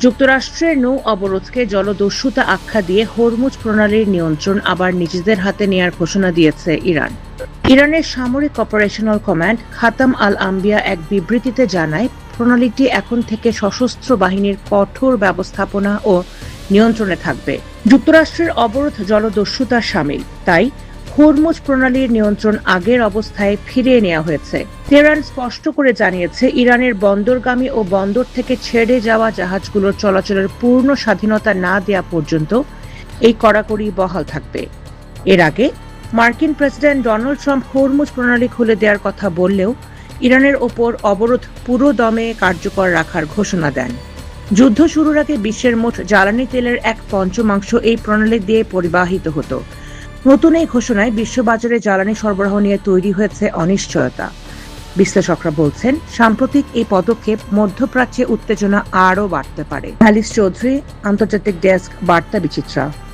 যুক্তরাষ্ট্রের নৌ অবরোধকে জলদস্যুতা আখ্যা দিয়ে হরমুজ প্রণালীর নিয়ন্ত্রণ আবার নিজেদের হাতে নেয়ার ঘোষণা দিয়েছে ইরান। ইরানের সামরিক অপারেশনাল কমান্ড খাতাম আল আম্বিয়া এক বিবৃতিতে জানায়, প্রণালীটি এখন থেকে সশস্ত্র বাহিনীর কঠোর ব্যবস্থাপনা ও নিয়ন্ত্রণে থাকবে। যুক্তরাষ্ট্রের অবরোধ জলদস্যুতার শামিল, তাই হরমুজ প্রণালীর নিয়ন্ত্রণ আগের অবস্থায় ফিরিয়ে নেওয়া হয়েছে। তেহরান স্পষ্ট করে জানিয়েছে, ইরানের বন্দরগামী ও বন্দর থেকে ছেড়ে যাওয়া জাহাজগুলোর চলাচলের পূর্ণ স্বাধীনতা না দেয়া পর্যন্ত এই কড়াকড়ি বহাল থাকবে। এর আগে মার্কিন প্রেসিডেন্ট ডোনাল্ড ট্রাম্প হরমুজ প্রণালী খুলে দেওয়ার কথা বললেও ইরানের ওপর অবরোধ পুরো দমে কার্যকর রাখার ঘোষণা দেন। যুদ্ধ শুরুর আগে বিশ্বের মোট জ্বালানি তেলের 1/5 এই প্রণালী দিয়ে পরিবাহিত হতো। নতুন এই ঘোষণায় বিশ্ববাজারে জ্বালানি সরবরাহ নিয়ে তৈরি হয়েছে অনিশ্চয়তা। বিশ্লেষকরা বলছেন, সাম্প্রতিক এই পদক্ষেপ মধ্যপ্রাচ্যে উত্তেজনা আরও বাড়তে পারে। অ্যালিস চৌধুরী, আন্তর্জাতিক ডেস্ক, বার্তা বিচিত্রা।